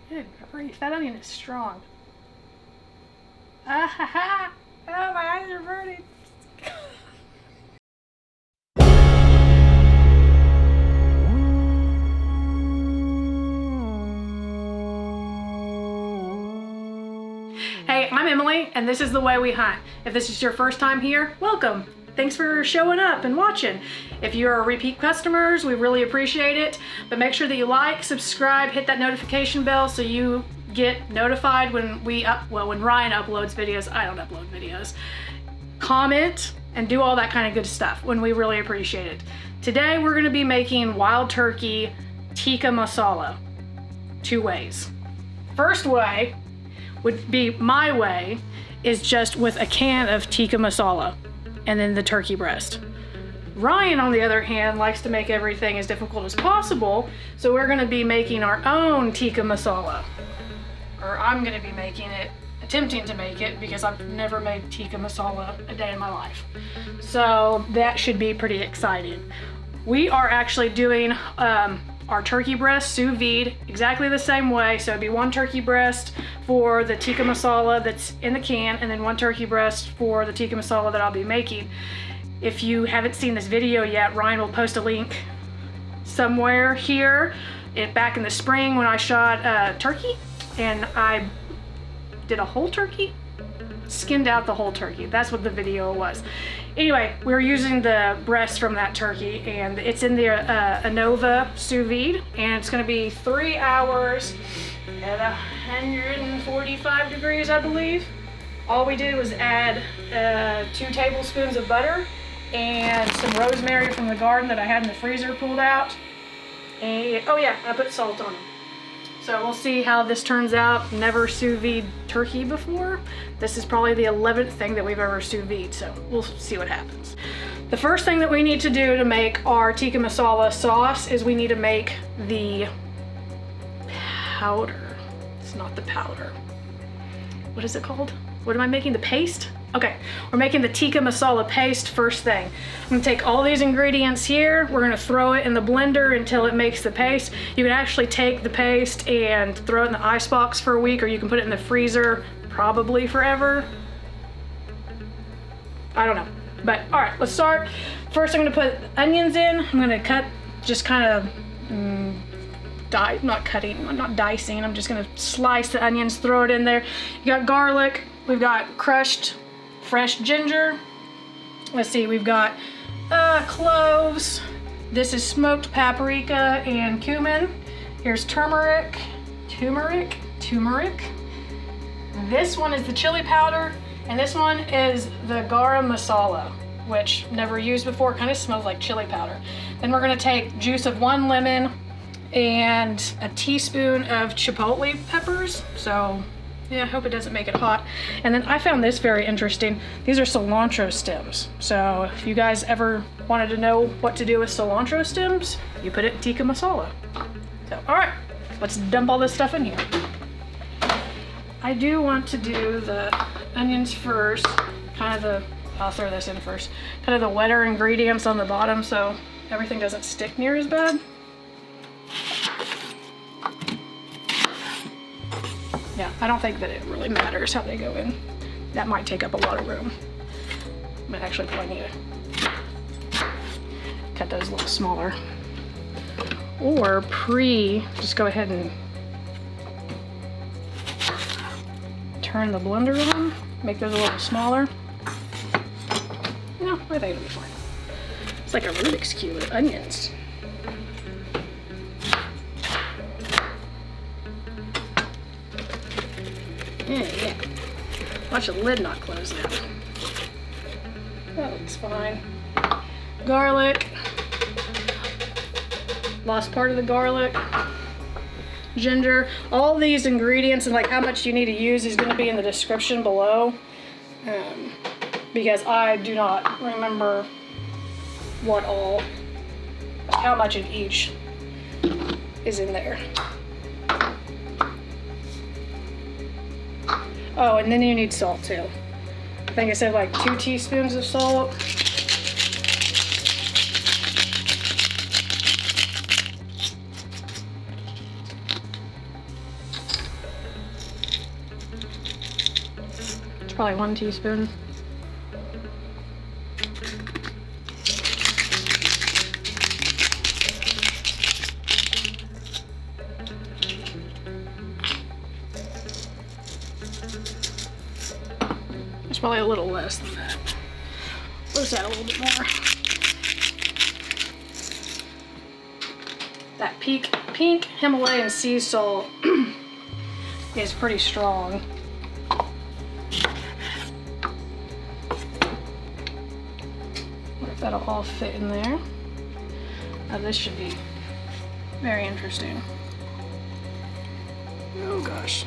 Good grief, that onion is strong. Ah ha ha! Oh, my eyes are burning. Hey, I'm Emily, and this is The Way We Hunt. If this is your first time here, welcome. Thanks for showing up and watching. If you're repeat customers, we really appreciate it. But make sure that you like, subscribe, hit that notification bell so you get notified when when Ryan uploads videos. I don't upload videos. Comment and do all that kind of good stuff when we really appreciate it. Today we're gonna be making wild turkey tikka masala. 2 ways. First way would be my way, is just with a can of tikka masala and then the turkey breast. Ryan, on the other hand, likes to make everything as difficult as possible, so we're gonna be making our own tikka masala. Or I'm gonna be making it, attempting to make it, because I've never made tikka masala a day in my life. So that should be pretty exciting. We are actually doing our turkey breast sous vide exactly the same way. So it'd be 1 turkey breast for the tikka masala that's in the can, and then 1 turkey breast for the tikka masala that I'll be making. If you haven't seen this video yet, Ryan will post a link somewhere here. Back in the spring when I shot turkey, and I did a whole turkey, skinned out the whole turkey. That's what the video was. Anyway, we're using the breast from that turkey, and it's in the Anova sous vide, and it's gonna be 3 hours at 145 degrees, I believe. All we did was add 2 tablespoons of butter and some rosemary from the garden that I had in the freezer pulled out. And, oh yeah, I put salt on them. So we'll see how this turns out. Never sous vide turkey before. This is probably the 11th thing that we've ever sous vide, so we'll see what happens. The first thing that we need to do to make our tikka masala sauce is we need to make the powder. It's not the powder. What is it called? What am I making? The paste? Okay, we're making the tikka masala paste first thing. I'm gonna take all these ingredients here, we're gonna throw it in the blender until it makes the paste. You can actually take the paste and throw it in the icebox for a week, or you can put it in the freezer probably forever. I don't know, but all right, let's start. First I'm gonna put onions in. I'm gonna cut, just kind of, not dicing, I'm just gonna slice the onions, throw it in there. You got garlic, we've got crushed fresh ginger. Let's see, we've got cloves. This is smoked paprika and cumin. Here's turmeric. This one is the chili powder, and this one is the garam masala, which never used before, kind of smells like chili powder. Then we're gonna take juice of 1 lemon and a teaspoon of chipotle peppers. So yeah, I hope it doesn't make it hot. And then I found this very interesting. These are cilantro stems. So if you guys ever wanted to know what to do with cilantro stems, you put it in tikka masala. So, all right, let's dump all this stuff in here. I do want to do the onions first, I'll throw this in first, kind of the wetter ingredients on the bottom so everything doesn't stick near as bad. Yeah, I don't think that it really matters how they go in. That might take up a lot of room. But actually probably need to cut those a little smaller. Or just go ahead and turn the blender on, make those a little smaller. No, I think it'll be fine. It's like a Rubik's Cube with onions. Yeah. Watch the lid not close now. That looks fine. Garlic. Lost part of the garlic. Ginger. All these ingredients and like how much you need to use is going to be in the description below. Because I do not remember how much of each is in there. Oh, and then you need salt too. I think I said like 2 teaspoons of salt. probably 1 teaspoon. It's probably a little less than that. Let's add a little bit more. That pink Himalayan sea salt is pretty strong. What if that'll all fit in there? Now this should be very interesting. Oh gosh.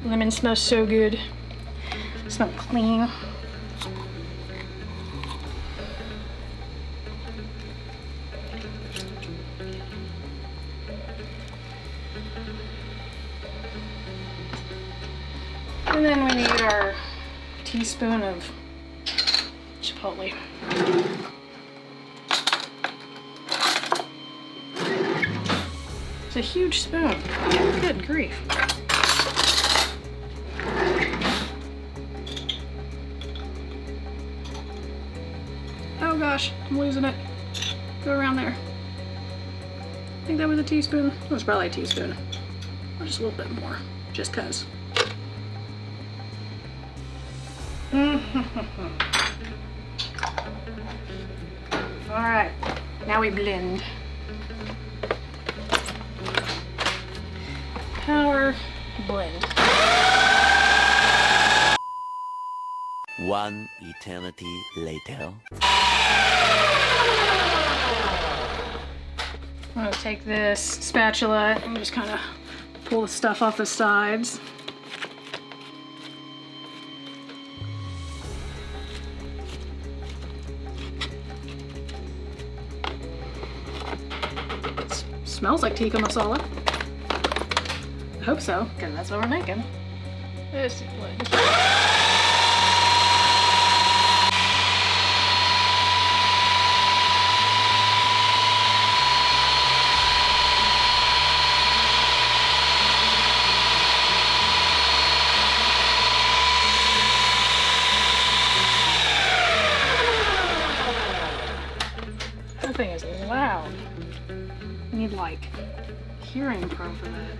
Lemon smells so good. It smells clean. And then we need our teaspoon of chipotle. It's a huge spoon. Good grief. Oh gosh, I'm losing it. Go around there. I think that was a teaspoon. That was probably a teaspoon. Or just a little bit more, just cause. Alright, now we blend. Power blend. One eternity later. I'm gonna take this spatula and just kind of pull the stuff off the sides. Smells like tikka masala. I hope so, because that's what we're making. This is what. That thing is loud. I need like hearing pro for that.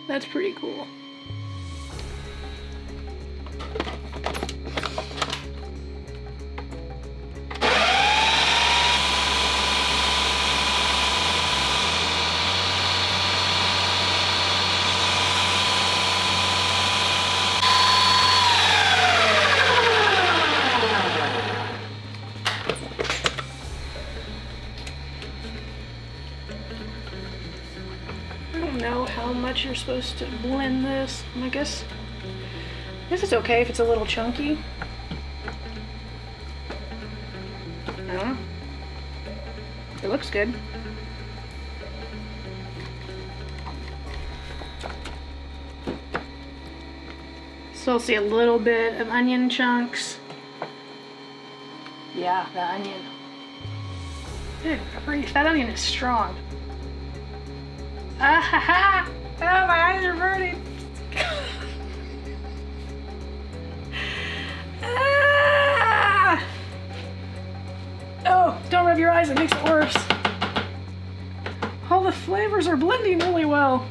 That's pretty cool. Know how much you're supposed to blend this. I guess it's okay if it's a little chunky. I don't know. It looks good. Still see a little bit of onion chunks. Yeah, the onion. Good grief, that onion is strong. Ah ha ha! Oh, my eyes are burning. Ah! Oh, don't rub your eyes, it makes it worse. All the flavors are blending really well.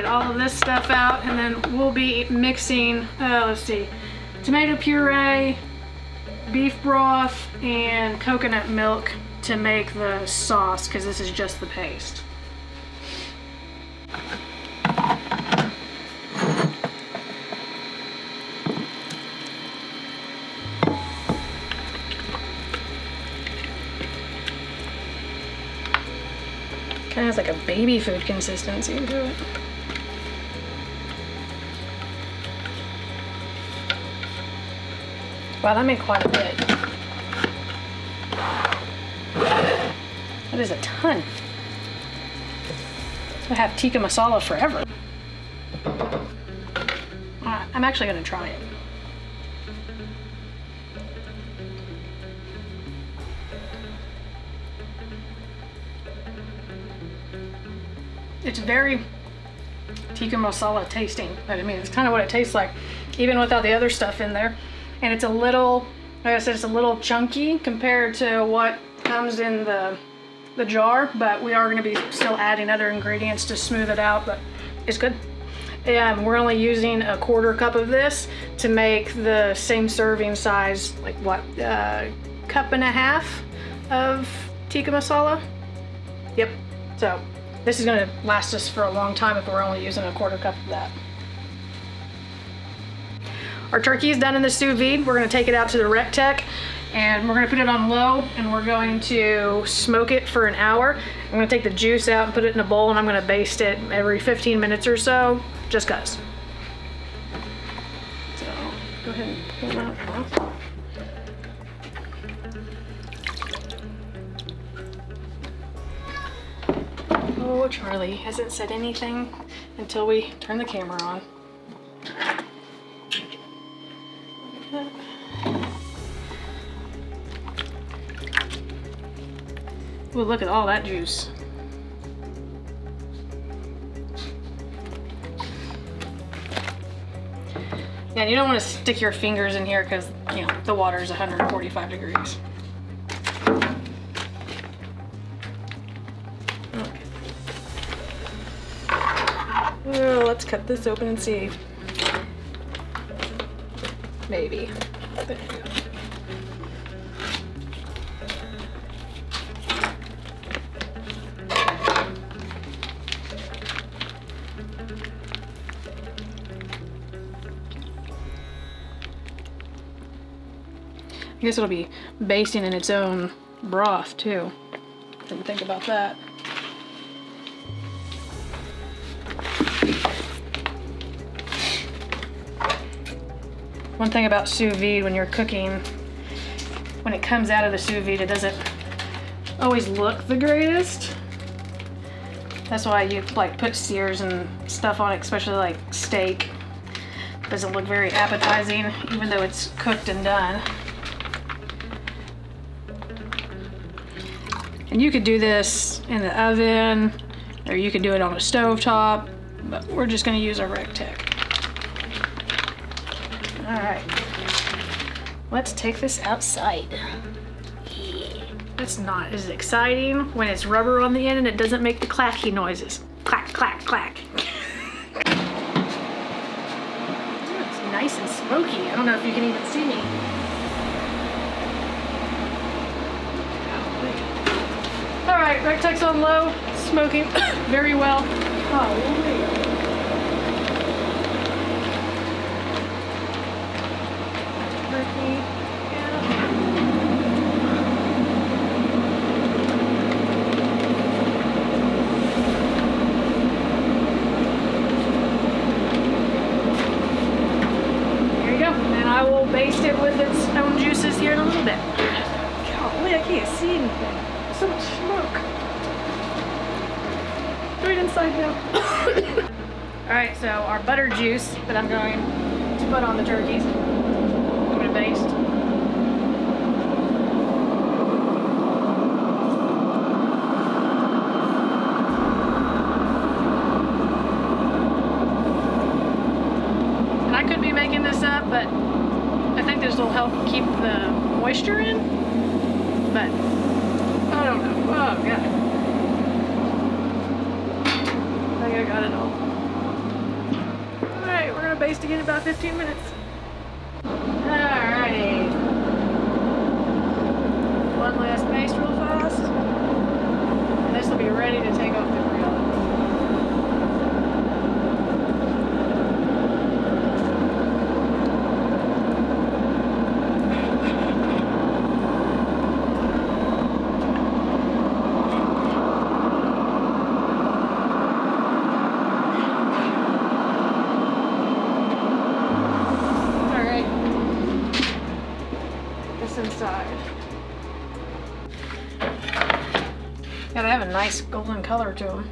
All of this stuff out, and then we'll be mixing, let's see, tomato puree, beef broth, and coconut milk to make the sauce, because this is just the paste. Kind of has like a baby food consistency to it. Wow, that made quite a bit. That is a ton. I have Tikka Masala forever. I'm actually gonna try it. It's very Tikka Masala tasting. I mean, it's kind of what it tastes like, even without the other stuff in there. And it's a little, like I said, it's a little chunky compared to what comes in the jar, but we are going to be still adding other ingredients to smooth it out, but it's good. And we're only using a 1/4 cup of this to make the same serving size, like what, 1.5 cups of Tikka Masala? Yep. So this is going to last us for a long time if we're only using a 1/4 cup of that. Our turkey is done in the sous vide. We're going to take it out to the RecTeq and we're going to put it on low and we're going to smoke it for an hour. I'm going to take the juice out and put it in a bowl and I'm going to baste it every 15 minutes or so, just cause. So go ahead and pull that off. Oh, Charlie hasn't said anything until we turn the camera on. Ooh, look at all that juice. Yeah, you don't want to stick your fingers in here because, you know, the water is 145 degrees. Okay. Oh, let's cut this open and see. Maybe. There we go. I guess it'll be basting in its own broth too. Didn't think about that. One thing about sous vide when you're cooking, when it comes out of the sous vide, it doesn't always look the greatest. That's why you like put sears and stuff on it, especially like steak. It doesn't look very appetizing, even though it's cooked and done. And you could do this in the oven, or you could do it on a stovetop, but we're just gonna use our RecTeq. All right, let's take this outside. It's not as exciting when it's rubber on the end and it doesn't make the clacky noises. Clack, clack, clack. It's nice and smoky. I don't know if you can even see me. All right, RecTeq's on low, smoking very well. Oh, baste it with its own juices here in a little bit. Golly, I can't see anything. So much smoke. Right inside now. Alright, so our butter juice that I'm going to put on the turkeys. I'm going to baste. And I could be making this up, but I think this will help keep the moisture in, but I don't know. Oh, God. I think I got it all. Alright, we're going to baste again in about 15 minutes. Alrighty. One last baste real fast. And this will be ready to take off the grill. nice golden color to them.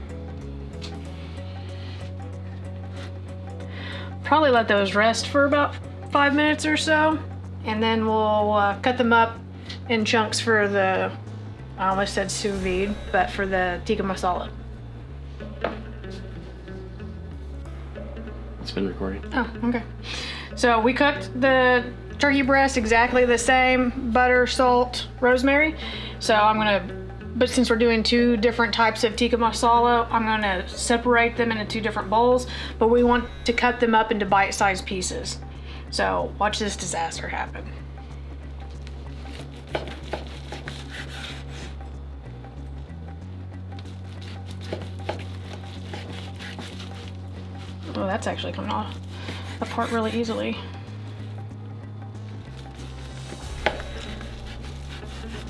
Probably let those rest for about 5 minutes or so, and then we'll cut them up in chunks for the, I almost said sous vide, but for the tikka masala. It's been recording. Oh, okay. So we cooked the turkey breast exactly the same, butter, salt, rosemary. So I'm gonna, but since we're doing 2 different types of tikka masala, I'm gonna separate them into 2 different bowls, but we want to cut them up into bite-sized pieces. So watch this disaster happen. Oh, that's actually coming off apart really easily.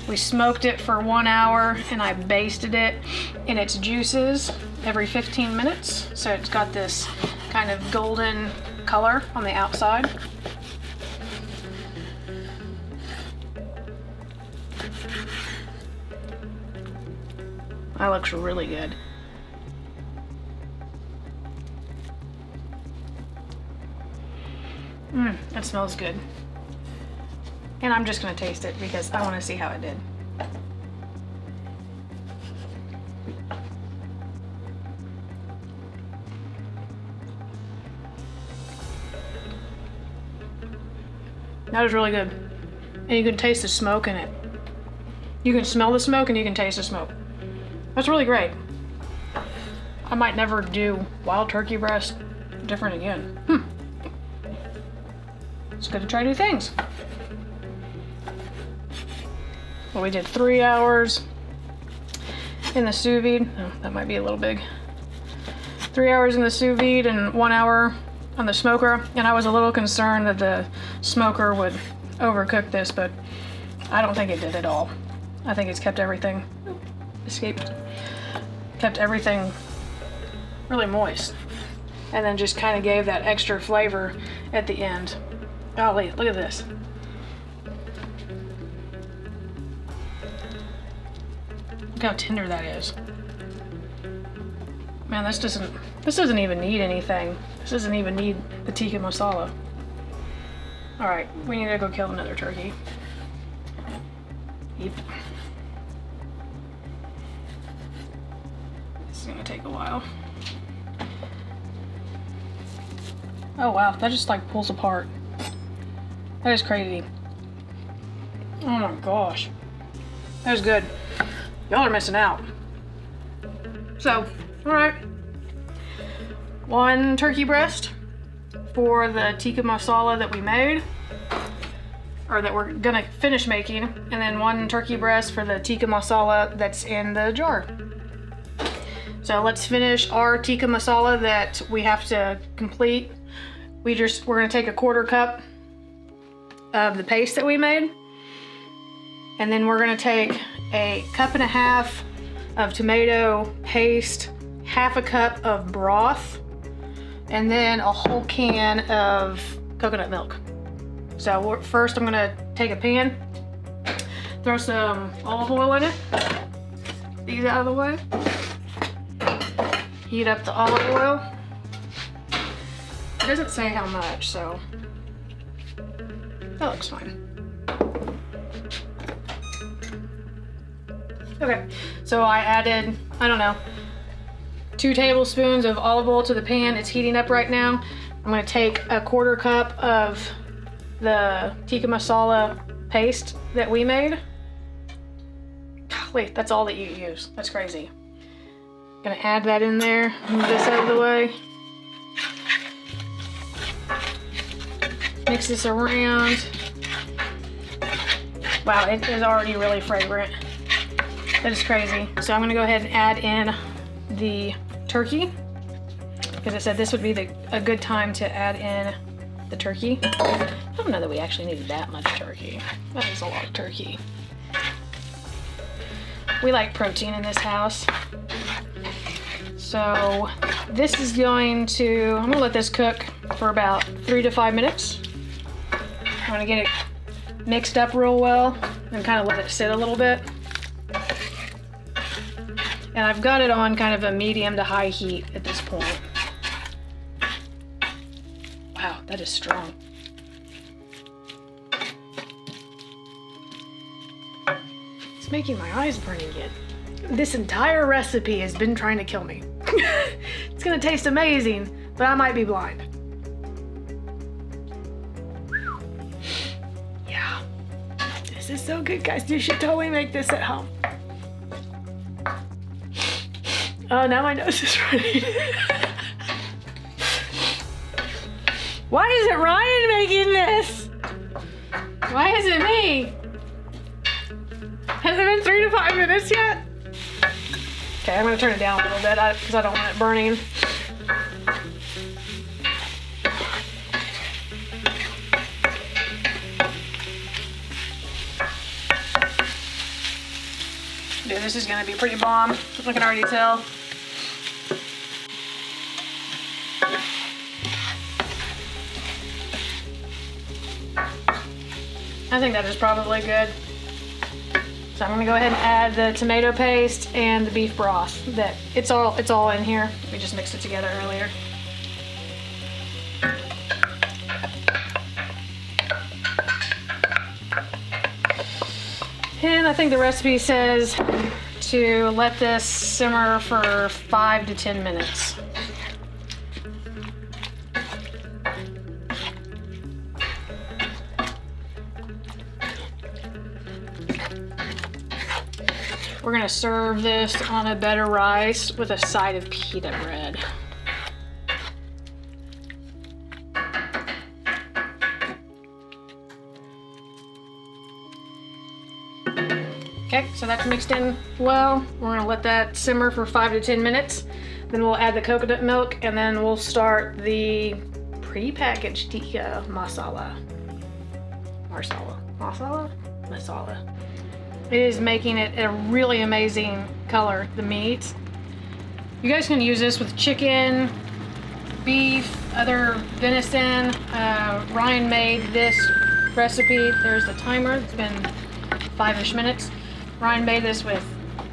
We smoked it for 1 hour and I basted it in its juices every 15 minutes. So it's got this kind of golden color on the outside. That looks really good. That smells good. And I'm just gonna taste it because I wanna see how it did. That was really good. And you can taste the smoke in it. You can smell the smoke and you can taste the smoke. That's really great. I might never do wild turkey breast different again. It's good to try new things. Well, we did 3 hours in the sous vide. Oh, that might be a little big. 3 hours in the sous vide and 1 hour on the smoker. And I was a little concerned that the smoker would overcook this, but I don't think it did at all. I think it's kept everything, kept everything really moist. And then just kind of gave that extra flavor at the end. Golly, look at this. Look how tender that is. Man, this doesn't even need anything. This doesn't even need the tikka masala. All right, we need to go kill another turkey. Yep. This is gonna take a while. Oh wow, that just like pulls apart. That is crazy. Oh my gosh. That was good. Y'all are missing out. So, all right. 1 turkey breast for the tikka masala that we made, or that we're gonna finish making, and then 1 turkey breast for the tikka masala that's in the jar. So let's finish our tikka masala that we have to complete. We're gonna take a 1/4 cup of the paste that we made, and then we're gonna take a 1.5 cups of tomato paste, 1/2 cup of broth, and then a whole can of coconut milk. So first I'm gonna take a pan, throw some olive oil in it, these out of the way, heat up the olive oil. It doesn't say how much, so that looks fine. Okay, so I added, I don't know, 2 tablespoons of olive oil to the pan. It's heating up right now. I'm gonna take a 1/4 cup of the tikka masala paste that we made. Golly, that's all that you use. That's crazy. Gonna add that in there, move this out of the way. Mix this around. Wow, it is already really fragrant. That is crazy. So I'm gonna go ahead and add in the turkey, because I said this would be a good time to add in the turkey. I don't know that we actually needed that much turkey. That is a lot of turkey. We like protein in this house. So this is I'm gonna let this cook for about 3 to 5 minutes. I'm gonna get it mixed up real well and kind of let it sit a little bit. And I've got it on kind of a medium to high heat at this point. Wow, that is strong. It's making my eyes burn again. This entire recipe has been trying to kill me. It's gonna taste amazing, but I might be blind. Yeah, this is so good, guys. You should totally make this at home. Oh, now my nose is running. Why isn't Ryan making this? Why is it me? Has it been 3 to 5 minutes yet? Okay, I'm gonna turn it down a little bit because I don't want it burning. Dude, this is gonna be pretty bomb. I can already tell. I think that is probably good. So I'm gonna go ahead and add the tomato paste and the beef broth. It's all in here. We just mixed it together earlier. And I think the recipe says to let this simmer for 5 to 10 minutes. We're gonna serve this on a bed of rice with a side of pita bread. Okay, so that's mixed in well. We're gonna let that simmer for 5 to 10 minutes. Then we'll add the coconut milk and then we'll start the pre-packaged tikka masala. Masala. It is making it a really amazing color, the meat. You guys can use this with chicken, beef, other venison. Ryan made this recipe. There's the timer. It's been 5-ish minutes. Ryan made this with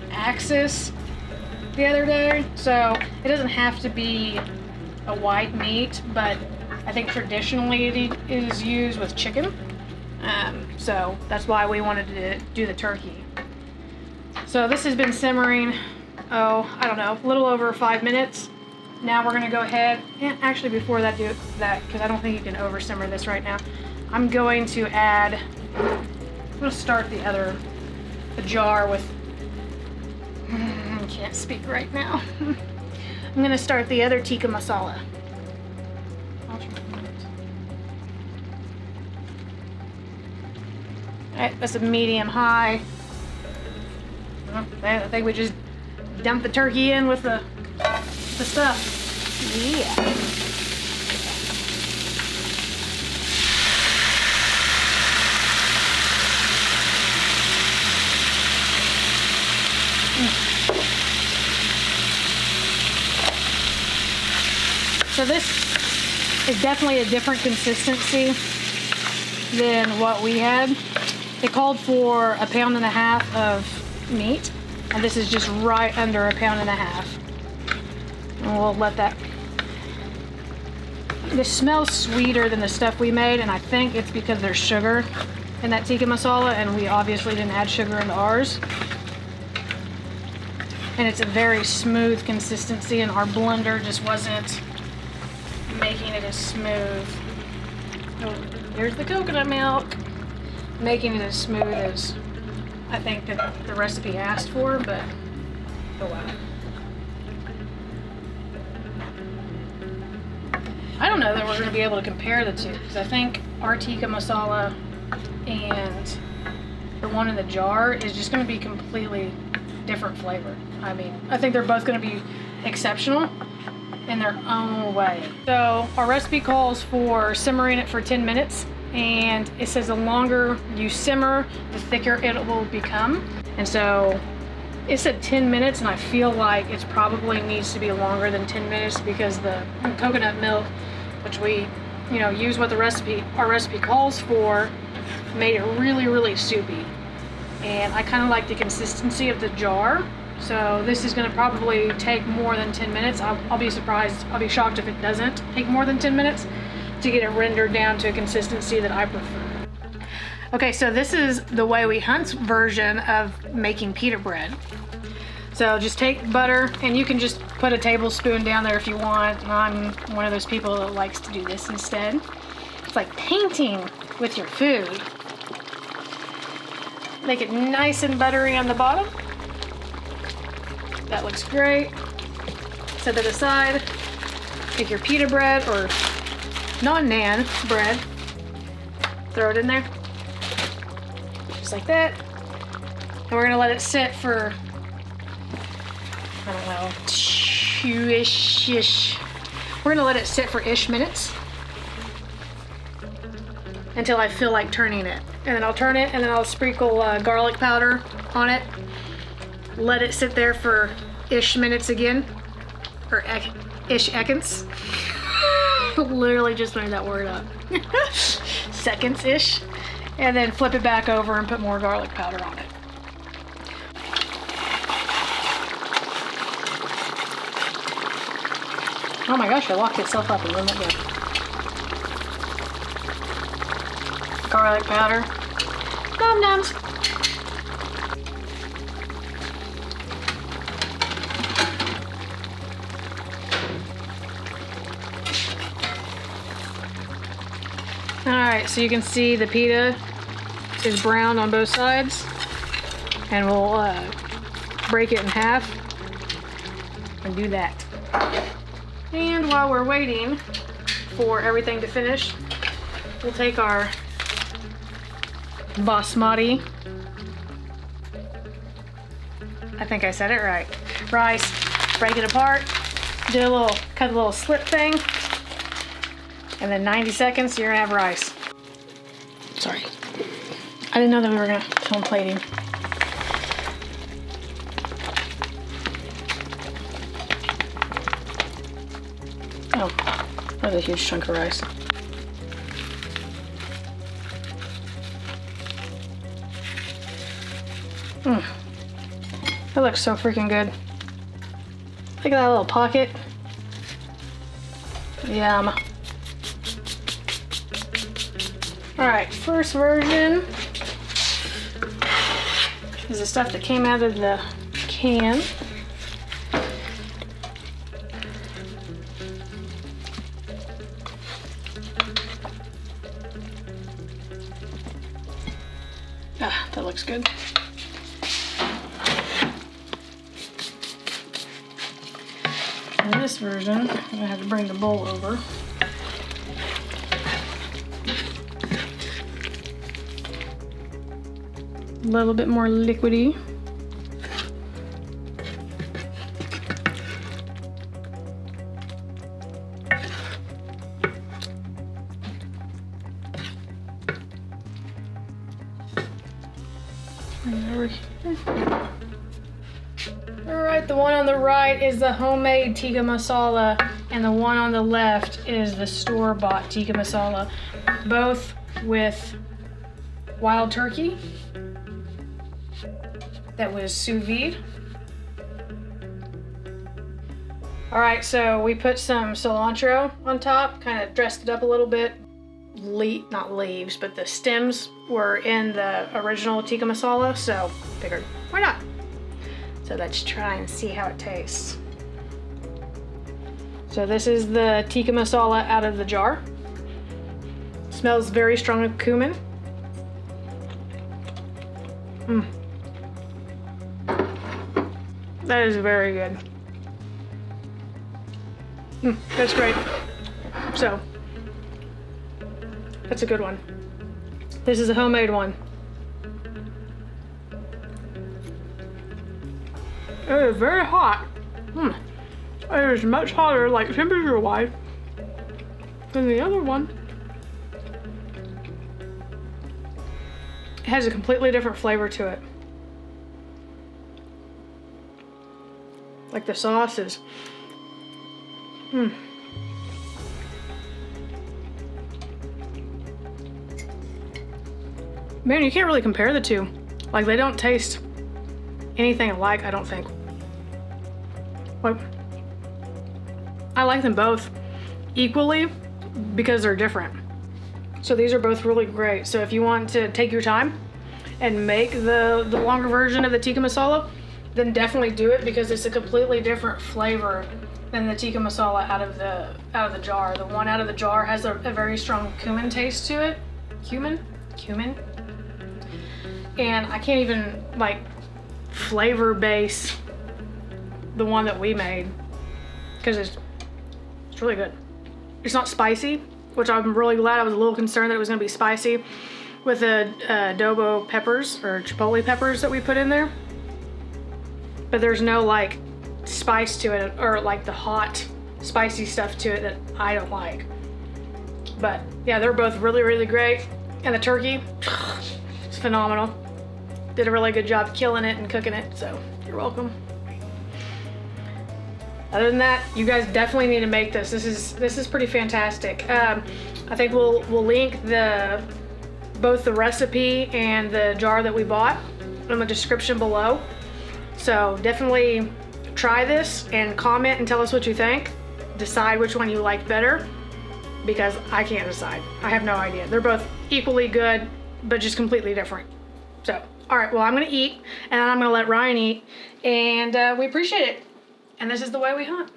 Axis the other day. So it doesn't have to be a white meat, but I think traditionally it is used with chicken. So that's why we wanted to do the turkey. So this has been simmering, I don't know, a little over 5 minutes. Now we're gonna go ahead, and actually before that, do that, because I don't think you can over simmer this right now. I'm going to add, I'm gonna start the jar with, I can't speak right now. I'm gonna start the other tikka masala. Alright, that's a medium high. I think we just dump the turkey in with the stuff. Yeah. So this is definitely a different consistency than what we had. It called for 1.5 pounds of meat, and this is just right under 1.5 pounds. And we'll let that. This smells sweeter than the stuff we made, and I think it's because there's sugar in that tikka masala, and we obviously didn't add sugar into ours. And it's a very smooth consistency, and our blender just wasn't making it as smooth. Oh, there's the coconut milk. Making it as smooth as I think that the recipe asked for, but oh wow. I don't know that we're going to be able to compare the two, because I think our tikka masala and the one in the jar is just going to be completely different flavor. I mean, I think they're both going to be exceptional in their own way. So our recipe calls for simmering it for 10 minutes. And it says the longer you simmer, the thicker it will become. And so it said 10 minutes, and I feel like it probably needs to be longer than 10 minutes because the coconut milk, which we, use what our recipe calls for, made it really, really soupy. And I kind of like the consistency of the jar. So this is gonna probably take more than 10 minutes. I'll be surprised, I'll be shocked if it doesn't take more than 10 minutes to get it rendered down to a consistency that I prefer. Okay, so this is the Way We Hunt version of making pita bread. So just take butter, and you can just put a tablespoon down there if you want. I'm one of those people that likes to do this instead. It's like painting with your food. Make it nice and buttery on the bottom. That looks great. Set that aside. Take your pita bread or non-naan bread. Throw it in there. Just like that. And we're gonna let it sit for, I don't know, 2-ish. We're gonna let it sit for ish minutes until I feel like turning it. And then I'll turn it, and then I'll sprinkle garlic powder on it. Let it sit there for ish minutes again, or ish seconds. Literally just made that word up. Seconds-ish. And then flip it back over and put more garlic powder on it. Oh my gosh, it locked itself up and wouldn't let go. Garlic powder. Num-nums. Alright, so you can see the pita is brown on both sides. And we'll break it in half and do that. And while we're waiting for everything to finish, we'll take our basmati, I think I said it right, rice, break it apart, cut a little slit thing, and then 90 seconds you're gonna have rice. Sorry, I didn't know that we were gonna film plating. Oh, that was a huge chunk of rice. That looks so freaking good. Look at that little pocket. Yum. Alright, first version is the stuff that came out of the can. Ah, that looks good. In this version, I'm gonna have to bring the bowl over. A little bit more liquidy. Over here. Alright, the one on the right is the homemade Tikka Masala, and the one on the left is the store-bought Tikka Masala, both with wild turkey that was sous vide. Alright, so we put some cilantro on top, kind of dressed it up a little bit. Not leaves, but the stems were in the original Tikka Masala, so figured, why not? So let's try and see how it tastes. So this is the Tikka Masala out of the jar. Smells very strong of cumin. That is very good. That's great. So, that's a good one. This is a homemade one. It is very hot. It is much hotter, like temperature-wise, than the other one. It has a completely different flavor to it. Like the sauce is, Man, you can't really compare the two. Like, they don't taste anything alike, I don't think. Like, I like them both equally because they're different. So these are both really great. So if you want to take your time and make the longer version of the tikka masala, then definitely do it because it's a completely different flavor than the tikka masala out of the jar. The one out of the jar has a very strong cumin taste to it. Cumin? And I can't even like flavor base the one that we made because it's really good. It's not spicy, which I'm really glad. I was a little concerned that it was gonna be spicy with the adobo peppers or chipotle peppers that we put in there. But there's no like spice to it or like the hot spicy stuff to it that I don't like. But yeah, they're both really, really great. And the turkey, it's phenomenal. Did a really good job killing it and cooking it, so you're welcome. Other than that, you guys definitely need to make this. This is pretty fantastic. I think we'll link both the recipe and the jar that we bought in the description below. So definitely try this and comment and tell us what you think. Decide which one you like better because I can't decide. I have no idea. They're both equally good, but just completely different. So, all right, well, I'm gonna eat and then I'm gonna let Ryan eat and we appreciate it. And this is the way we hunt.